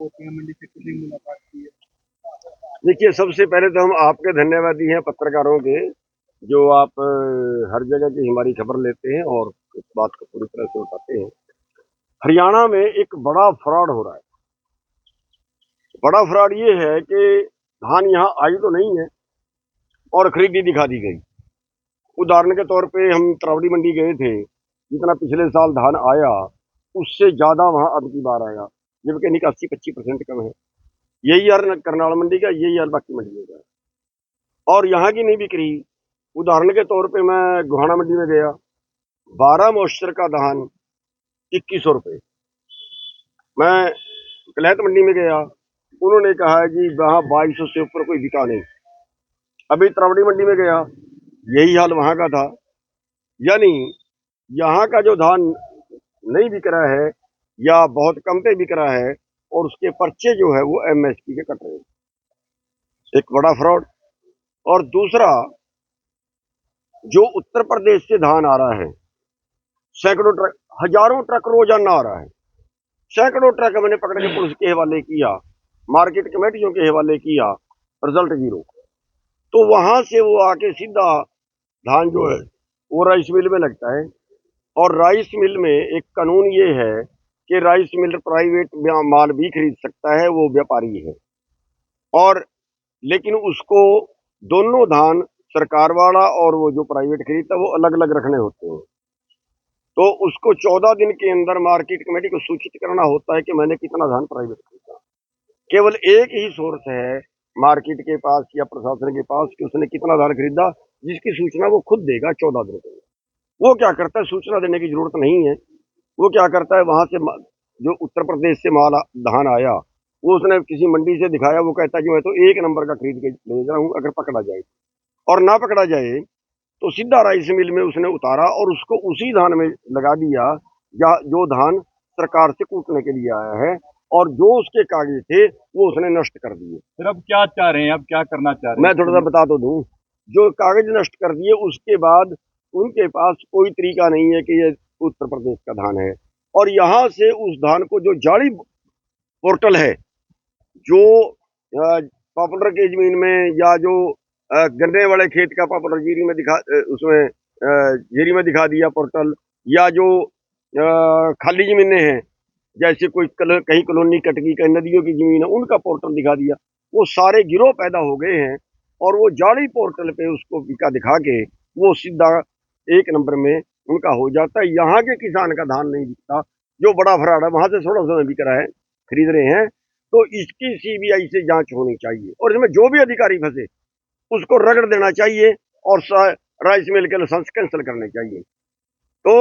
होती है मंडी से कितनी मुलाकात की है। देखिए, सबसे पहले तो हम आपके धन्यवादी हैं पत्रकारों के, जो आप हर जगह की हमारी खबर लेते हैं और इस बात को पूरी तरह से उठाते हैं। हरियाणा में एक बड़ा फ्रॉड हो रहा है। बड़ा फ्रॉड ये है कि धान यहाँ आई तो नहीं है और खरीदी दिखा दी गई। उदाहरण के तौर पे हम त्रावड़ी मंडी गए थे, जितना पिछले साल धान आया उससे ज्यादा वहां अब की बार आया, जबकि नहीं 80-25% कम है। यही हाल करनाल मंडी का, यही हाल बाकी मंडियों का, और यहाँ की नहीं बिक रही। उदाहरण के तौर पे मैं गोहाना मंडी में गया, 12 मॉइस्चर का धान 2100 रुपये। मैं कलहत मंडी में गया, उन्होंने कहा है जी वहाँ 2200 से ऊपर कोई बिका नहीं। अभी त्रावड़ी मंडी में गया, यही हाल वहां का था। यानी यहाँ का जो धान नहीं बिक रहा है या बहुत कम पे बिक रहा है, और उसके पर्चे जो है वो एमएसपी के कट रहे हैं। एक बड़ा फ्रॉड। और दूसरा, जो उत्तर प्रदेश से धान आ रहा है, सैकड़ों ट्रक, हजारों ट्रक रोजाना आ रहा है, सैकड़ों ट्रक मैंने पकड़ के पुलिस के हवाले किया, मार्केट कमेटियों के हवाले किया, रिजल्ट जीरो। तो वहां से वो आके सीधा धान जो है वो राइस मिल में लगता है। और राइस मिल में एक कानून ये है कि राइस मिल प्राइवेट माल भी खरीद सकता है, वो व्यापारी है। और लेकिन उसको दोनों धान, सरकार वाला और वो जो प्राइवेट खरीदता है, वो अलग अलग रखने होते हैं। तो उसको 14 दिन के अंदर मार्केट कमेटी को सूचित करना होता है कि मैंने कितना धान प्राइवेट खरीदा। केवल एक ही सोर्स है मार्केट के पास या प्रशासन के पास कि उसने कितना धान खरीदा, जिसकी सूचना वो खुद देगा 14 दिन के। वो क्या करता है, सूचना देने की जरूरत नहीं है। वो क्या करता है, वहां से जो उत्तर प्रदेश से माल धान आया, वो उसने किसी मंडी से दिखाया, वो कहता है कि मैं तो 1 नंबर का खरीद के ले रहा हूँ, अगर पकड़ा जाए। और ना पकड़ा जाए तो सीधा राइस मिल में उसने उतारा और उसको उसी धान में लगा दिया या जो धान सरकार से कूटने के लिए आया है, और जो उसके कागज थे वो उसने नष्ट कर दिए। फिर अब क्या चाह रहे हैं, अब क्या करना चाह रहे हैं? मैं थोड़ा सा बता तो दूं, जो कागज नष्ट कर दिए उसके बाद उनके पास कोई तरीका नहीं है कि ये उत्तर प्रदेश का धान है। और यहां से उस धान को, जो जाली पोर्टल है, जो पॉपुलर की जमीन में या जो गन्ने वाले खेत का पॉपुलर जीरी में दिखा, उसमें जीरी में दिखा दिया पोर्टल, या जो खाली जमीनें हैं, जैसे कोई कहीं कॉलोनी कटकी, कहीं नदियों की जमीन है, उनका पोर्टल दिखा दिया। वो सारे गिरोह पैदा हो गए हैं और वो जाली पोर्टल पे उसको बिका दिखा के वो सीधा 1 नंबर में उनका हो जाता है। यहाँ के किसान का धान नहीं बिकता, जो बड़ा फराड है वहां से 1600 में बिक रहा है, खरीद रहे हैं। तो इसकी सीबीआई से जांच होनी चाहिए और इसमें जो भी अधिकारी फंसे उसको रगड़ देना चाहिए और राइस मिल के लाइसेंस कैंसिल करने चाहिए। तो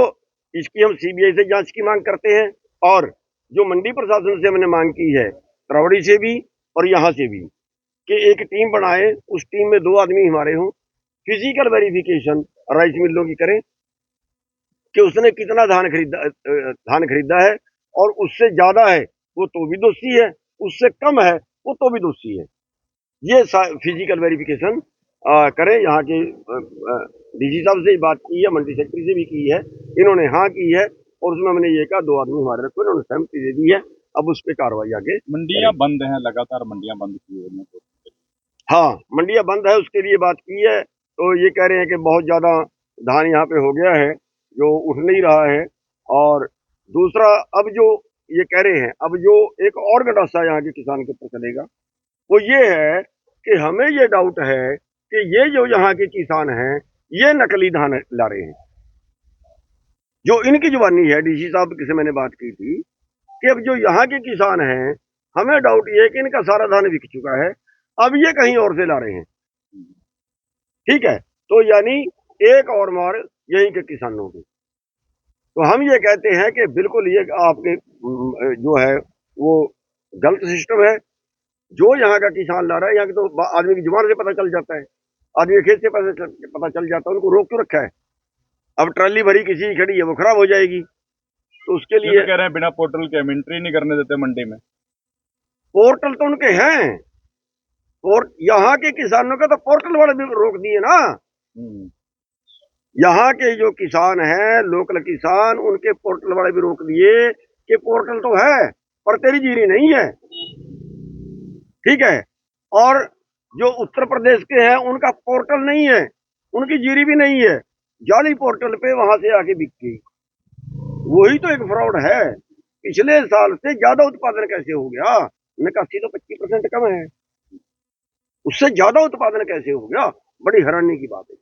इसकी हम सीबीआई से जांच की मांग करते हैं। और जो मंडी प्रशासन से हमने मांग की है, त्रावड़ी से भी और यहाँ से भी, कि एक टीम बनाए, उस टीम में 2 आदमी हमारे हों, फिजिकल वेरिफिकेशन राइस मिलों की करें कि उसने कितना धान खरीदा है, और उससे ज्यादा है वो तो भी दोषी है, उससे कम है वो तो भी दोषी है। ये फिजिकल वेरिफिकेशन करें। यहाँ के डीजी साहब से बात की है, मंडी सेक्रेटरी से भी की है, इन्होंने हाँ की है, और उसमें हमने ये कहा 2 आदमी हमारे रखो, इन्होंने सहमति दे दी है। अब उस पर कार्रवाई आगे। मंडियां बंद हैं, लगातार मंडियां बंद की हुई हैं। हाँ, मंडियां बंद है, उसके लिए बात की है। तो ये कह रहे हैं कि बहुत ज्यादा धान यहाँ पे हो गया है, जो उठ नहीं रहा है। और दूसरा, अब जो ये कह रहे हैं, अब जो एक और गंडासा यहाँ के किसान के ऊपर चलेगा, वो ये है कि हमें ये डाउट है कि ये जो यहाँ के किसान हैं, ये नकली धान ला रहे हैं। जो इनकी जुबानी है, डीसी साहब से मैंने बात की थी कि अब जो यहाँ के किसान हैं, हमें डाउट ये है कि इनका सारा धान बिक चुका है, अब ये कहीं और से ला रहे हैं। ठीक है, तो यानी एक और मार यहीं के किसानों की। तो हम ये कहते हैं कि बिल्कुल ये आपके जो है वो गलत सिस्टम है। जो यहाँ का किसान ला रहा है, यहाँ के तो आदमी की जुबान से पता चल जाता है, आदमी खेत से पता चल जाता है, उनको रोक क्यों रखा है? अब ट्राली भरी किसी की खड़ी है, वो खराब हो जाएगी, तो उसके लिए कह रहे हैं बिना पोर्टल के हम एंट्री नहीं करने देते मंडी में। पोर्टल तो उनके हैं, और यहाँ के किसानों का तो पोर्टल वाले भी रोक दिए ना। यहाँ के जो किसान हैं, लोकल किसान, उनके पोर्टल वाले भी रोक दिए कि पोर्टल तो है पर तेरी जीरी नहीं है। ठीक है। और जो उत्तर प्रदेश के हैं उनका पोर्टल नहीं है, उनकी जीरी भी नहीं है, जाली पोर्टल पे वहां से आके बिक गई। वही तो एक फ्रॉड है। पिछले साल से ज्यादा उत्पादन कैसे हो गया? निकासी तो 25% कम है, उससे ज्यादा उत्पादन कैसे हो गया? बड़ी हैरानी की बात है।